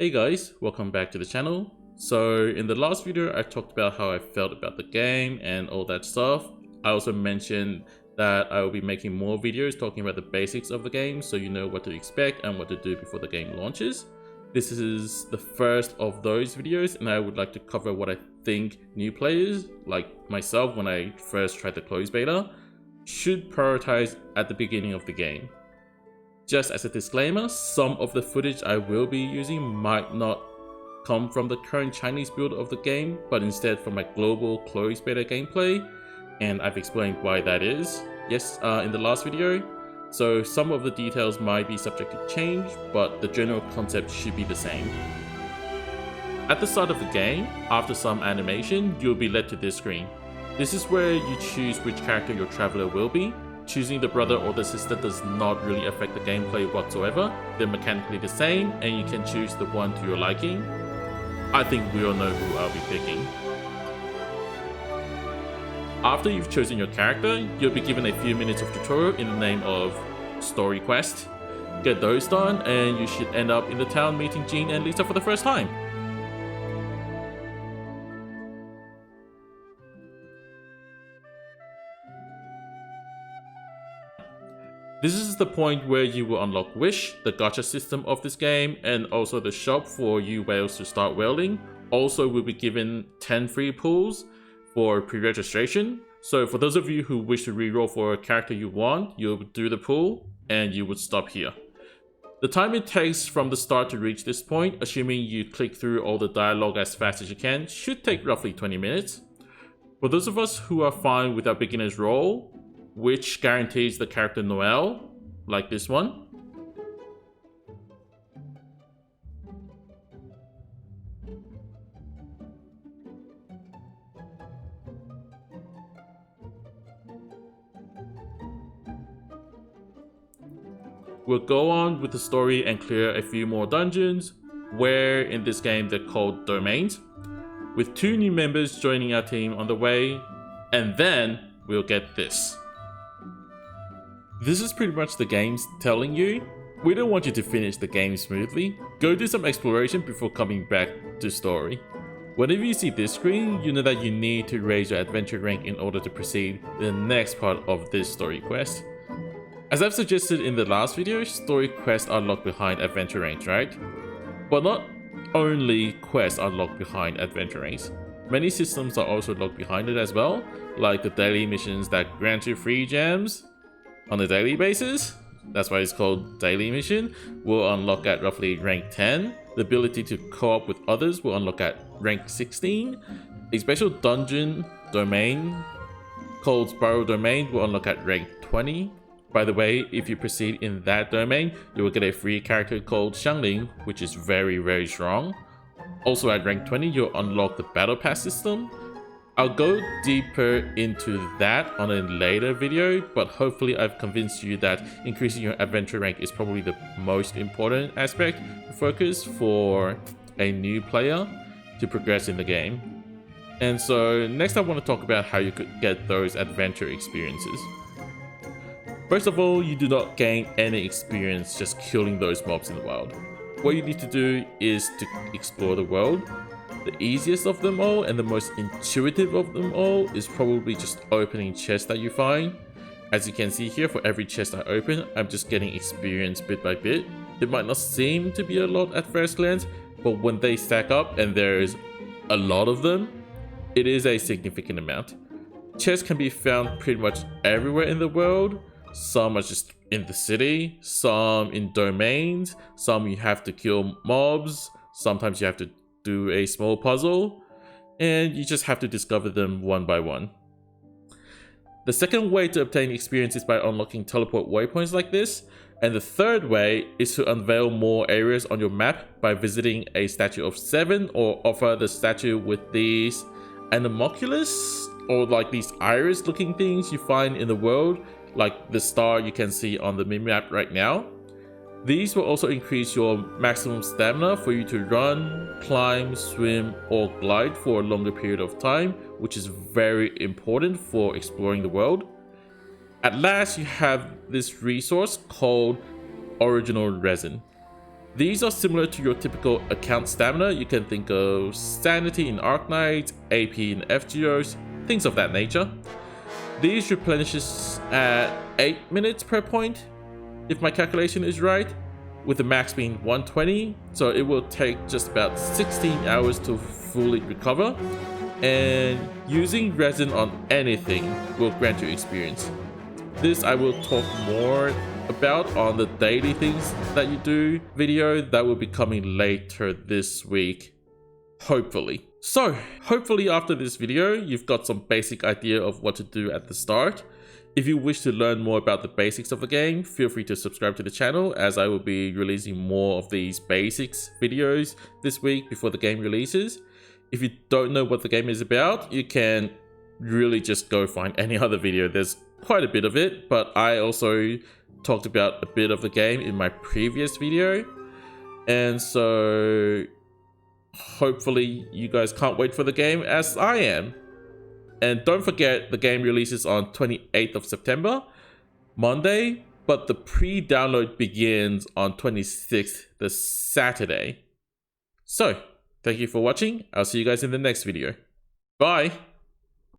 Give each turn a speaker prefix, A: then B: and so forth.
A: Hey guys, welcome back to the channel. So in the last video I talked about how I felt about the game and all that stuff. I also mentioned that I will be making more videos talking about the basics of the game so you know what to expect and what to do before the game launches. This is the first of those videos and I would like to cover what I think new players, like myself when I first tried the closed beta, should prioritize at the beginning of the game. Just as a disclaimer, some of the footage I will be using might not come from the current Chinese build of the game, but instead from my global closed beta gameplay, and I've explained why that is. Yes, in the last video. So some of the details might be subject to change, but the general concept should be the same. At the start of the game, after some animation, you'll be led to this screen. This is where you choose which character your traveler will be. Choosing the brother or the sister does not really affect the gameplay whatsoever. They're mechanically the same and you can choose the one to your liking. I think we all know who I'll be picking. After you've chosen your character, you'll be given a few minutes of tutorial in the name of story quest. Get those done and you should end up in the town meeting Jean and Lisa for the first time. This is the point where you will unlock Wish, the gacha system of this game, and also the shop for you whales to start whaling. Also, we'll be given 10 free pools for pre-registration. So for those of you who wish to reroll for a character you want, you'll do the pool and you would stop here. The time it takes from the start to reach this point, assuming you click through all the dialogue as fast as you can, should take roughly 20 minutes. For those of us who are fine with our beginner's role, which guarantees the character Noelle, like this one, we'll go on with the story and clear a few more dungeons, where in this game they're called domains, with 2 new members joining our team on the way, and then we'll get this. This is pretty much the game's telling you, we don't want you to finish the game smoothly. Go do some exploration before coming back to story. Whenever you see this screen, you know that you need to raise your adventure rank in order to proceed to the next part of this story quest. As I've suggested in the last video, story quests are locked behind adventure ranks, right? But not only quests are locked behind adventure ranks. Many systems are also locked behind it as well, like the daily missions that grant you free gems on a daily basis. That's why it's called daily mission. Will unlock at roughly rank 10. The ability to co-op with others will unlock at rank 16. A special dungeon domain called Spiral Domain will unlock at rank 20. By the way, if you proceed in that domain, you will get a free character called Xiangling, which is very strong. Also at rank 20, you'll unlock the battle pass system. I'll go deeper into that on a later video, but hopefully I've convinced you that increasing your adventure rank is probably the most important aspect to focus for a new player to progress in the game. And so next I want to talk about how you could get those adventure experiences. First of all, you do not gain any experience just killing those mobs in the wild. What you need to do is to explore the world. The easiest of them all and the most intuitive of them all is probably just opening chests that you find. As you can see here, for every chest I open, I'm just getting experience bit by bit. It might not seem to be a lot at first glance, but when they stack up and there's a lot of them, it is a significant amount. Chests can be found pretty much everywhere in the world. Some are just in the city, some in domains, some you have to kill mobs, sometimes you have to do a small puzzle, and you just have to discover them one by one. The second way to obtain experience is by unlocking teleport waypoints like this, and the third way is to unveil more areas on your map by visiting a statue of 7 or offer the statue with these anemoculus, or like these iris looking things you find in the world, like the star you can see on the mini-map right now. These will also increase your maximum stamina for you to run, climb, swim, or glide for a longer period of time, which is very important for exploring the world. At last, you have this resource called original resin. These are similar to your typical account stamina. You can think of sanity in Arknight, AP in FGOs, things of that nature. These replenishes at 8 minutes per point, if my calculation is right, with the max being 120, so it will take just about 16 hours to fully recover, and using resin on anything will grant you experience. This I will talk more about on the daily things that you do video that will be coming later this week, hopefully. So hopefully after this video you've got some basic idea of what to do at the start. If you wish to learn more about the basics of the game, feel free to subscribe to the channel, as I will be releasing more of these basics videos this week before the game releases. If you don't know what the game is about, you can really just go find any other video. There's quite a bit of it, but I also talked about a bit of the game in my previous video. And so hopefully you guys can't wait for the game as I am. And don't forget, the game releases on 28th of September, Monday, but the pre-download begins on 26th, the Saturday. So, thank you for watching. I'll see you guys in the next video. Bye!